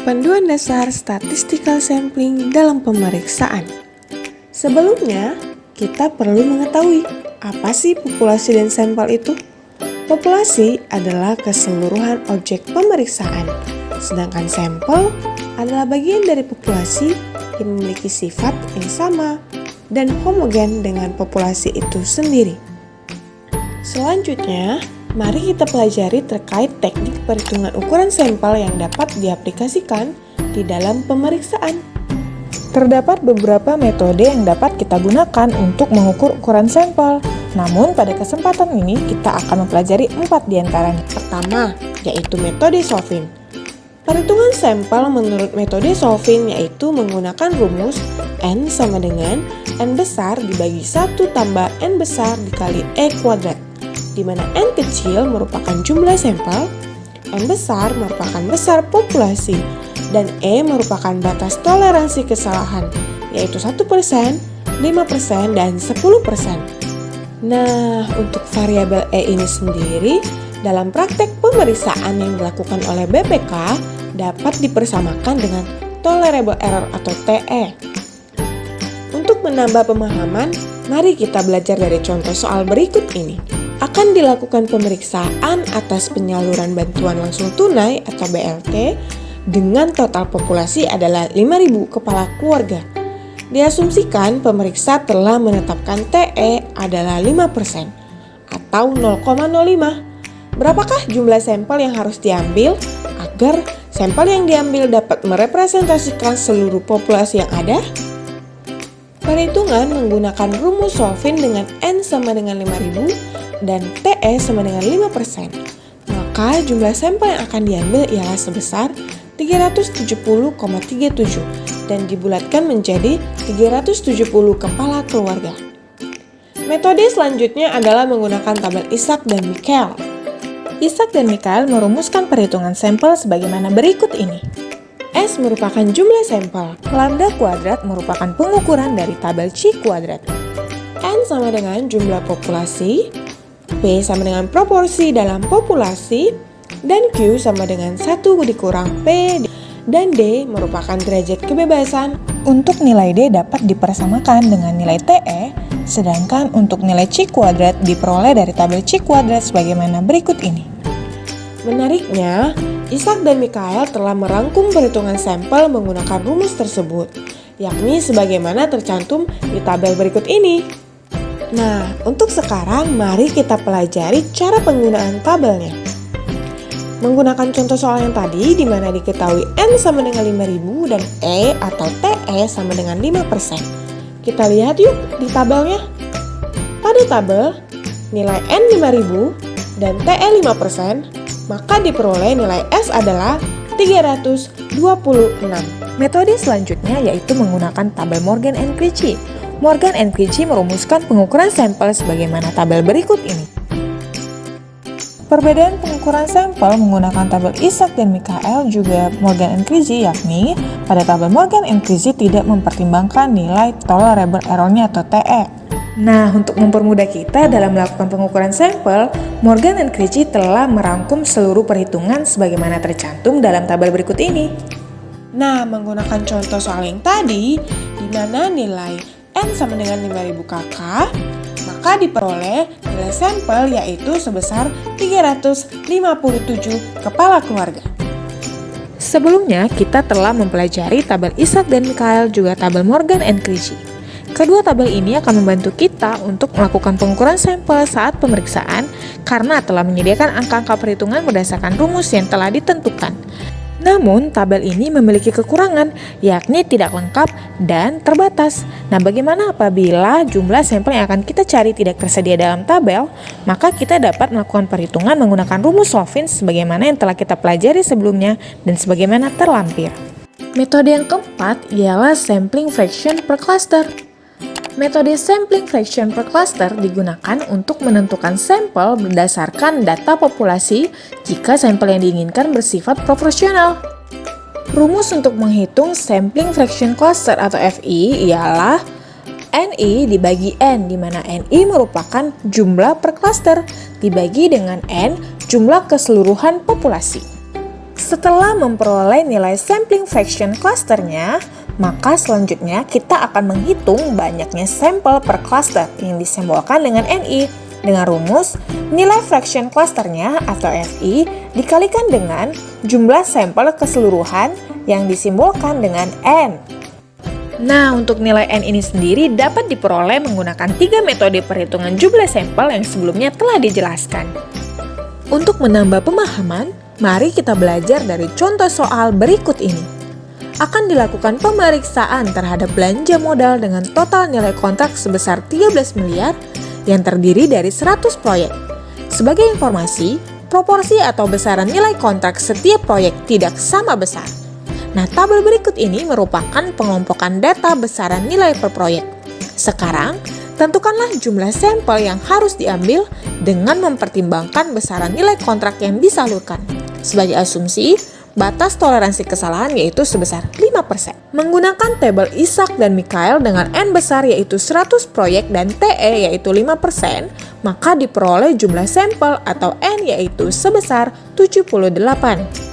Panduan dasar statistical sampling dalam pemeriksaan. Sebelumnya, kita perlu mengetahui apa sih populasi dan sampel itu? Populasi adalah keseluruhan objek pemeriksaan, sedangkan sampel adalah bagian dari populasi yang memiliki sifat yang sama dan homogen dengan populasi itu sendiri. Selanjutnya, mari kita pelajari terkait teknik perhitungan ukuran sampel yang dapat diaplikasikan di dalam pemeriksaan. Terdapat beberapa metode yang dapat kita gunakan untuk mengukur ukuran sampel. Namun pada kesempatan ini kita akan mempelajari 4 diantaranya. Pertama, yaitu metode Solving. Perhitungan sampel menurut metode Solving yaitu menggunakan rumus N sama dengan N besar dibagi 1 tambah N besar dikali E kuadrat, di mana N kecil merupakan jumlah sampel, N besar merupakan besar populasi, dan E merupakan batas toleransi kesalahan, yaitu 1%, 5%, dan 10%. Nah, untuk variabel E ini sendiri, dalam praktek pemeriksaan yang dilakukan oleh BPK dapat dipersamakan dengan tolerable error atau TE. Untuk menambah pemahaman, mari kita belajar dari contoh soal berikut ini. Akan dilakukan pemeriksaan atas penyaluran bantuan langsung tunai atau BLT dengan total populasi adalah 5.000 kepala keluarga. Diasumsikan pemeriksa telah menetapkan TE adalah 5% atau 0,05. Berapakah jumlah sampel yang harus diambil agar sampel yang diambil dapat merepresentasikan seluruh populasi yang ada? Perhitungan menggunakan rumus Solving dengan N sama dengan 5.000 dan TE sama dengan 5%. Maka jumlah sampel yang akan diambil ialah sebesar 370,37 dan dibulatkan menjadi 370 kepala keluarga. Metode selanjutnya adalah menggunakan tabel Isaac dan Michael. Isaac dan Michael merumuskan perhitungan sampel sebagaimana berikut ini. S merupakan jumlah sampel, Lambda kuadrat merupakan pengukuran dari tabel C kuadrat. N sama dengan jumlah populasi, P sama dengan proporsi dalam populasi, dan Q sama dengan 1 dikurang P, dan D merupakan derajat kebebasan. Untuk nilai D dapat dipersamakan dengan nilai TE, sedangkan untuk nilai C kuadrat diperoleh dari tabel C kuadrat sebagaimana berikut ini. Menariknya, Isaac dan Michael telah merangkum perhitungan sampel menggunakan rumus tersebut, yakni sebagaimana tercantum di tabel berikut ini. Nah, untuk sekarang mari kita pelajari cara penggunaan tabelnya. Menggunakan contoh soal yang tadi di mana diketahui N sama dengan 5.000 dan E atau TE sama dengan 5%. Kita lihat yuk di tabelnya. Pada tabel, nilai N 5.000 dan TE 5%, maka diperoleh nilai S adalah 326. Metode selanjutnya yaitu menggunakan tabel Morgan and Crichi. Morgan and Crichi merumuskan pengukuran sampel sebagaimana tabel berikut ini. Perbedaan pengukuran sampel menggunakan tabel Isaac dan Michael juga Morgan and Crichi, yakni pada tabel Morgan and Crichi tidak mempertimbangkan nilai tolerable error-nya atau TE. Nah, untuk mempermudah kita dalam melakukan pengukuran sampel, Morgan and Crichi telah merangkum seluruh perhitungan sebagaimana tercantum dalam tabel berikut ini. Nah, menggunakan contoh soal yang tadi, di mana nilai N sama dengan 5.000 KK, maka diperoleh nilai sampel yaitu sebesar 357 kepala keluarga. Sebelumnya, kita telah mempelajari tabel Isaac dan Michael juga tabel Morgan and Crichi. Kedua tabel ini akan membantu kita untuk melakukan pengukuran sampel saat pemeriksaan karena telah menyediakan angka-angka perhitungan berdasarkan rumus yang telah ditentukan. Namun, tabel ini memiliki kekurangan, yakni tidak lengkap dan terbatas. Nah, bagaimana apabila jumlah sampel yang akan kita cari tidak tersedia dalam tabel? Maka kita dapat melakukan perhitungan menggunakan rumus Solving sebagaimana yang telah kita pelajari sebelumnya dan sebagaimana terlampir. Metode yang keempat ialah sampling fraction per cluster. Metode sampling fraction per cluster digunakan untuk menentukan sampel berdasarkan data populasi jika sampel yang diinginkan bersifat proporsional. Rumus untuk menghitung sampling fraction cluster atau FI ialah NI dibagi N, di mana NI merupakan jumlah per cluster dibagi dengan N jumlah keseluruhan populasi. Setelah memperoleh nilai sampling fraction clusternya, maka selanjutnya kita akan menghitung banyaknya sampel per cluster yang disimbolkan dengan NI dengan rumus nilai fraction clusternya atau FI dikalikan dengan jumlah sampel keseluruhan yang disimbolkan dengan N. Nah, untuk nilai N ini sendiri dapat diperoleh menggunakan 3 metode perhitungan jumlah sampel yang sebelumnya telah dijelaskan. Untuk menambah pemahaman, mari kita belajar dari contoh soal berikut ini. Akan dilakukan pemeriksaan terhadap belanja modal dengan total nilai kontrak sebesar 13 miliar yang terdiri dari 100 proyek. Sebagai informasi, proporsi atau besaran nilai kontrak setiap proyek tidak sama besar. Nah, tabel berikut ini merupakan pengelompokan data besaran nilai per proyek. Sekarang, tentukanlah jumlah sampel yang harus diambil dengan mempertimbangkan besaran nilai kontrak yang disalurkan. Sebagai asumsi, batas toleransi kesalahan yaitu sebesar 5%. Menggunakan tabel Isaac dan Mikhail dengan N besar yaitu 100 proyek dan TE yaitu 5%, maka diperoleh jumlah sampel atau N yaitu sebesar 78.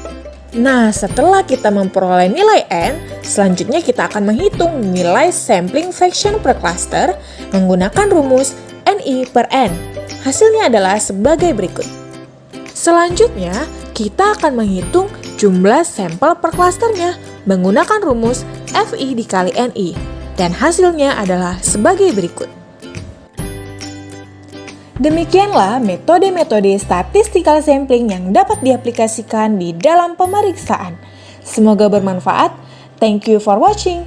Nah, setelah kita memperoleh nilai N, selanjutnya kita akan menghitung nilai sampling fraction per cluster menggunakan rumus NI per N. Hasilnya adalah sebagai berikut. Selanjutnya, kita akan menghitung jumlah sampel per klasternya menggunakan rumus FI dikali NI. Dan hasilnya adalah sebagai berikut. Demikianlah metode-metode statistical sampling yang dapat diaplikasikan di dalam pemeriksaan. Semoga bermanfaat. Thank you for watching.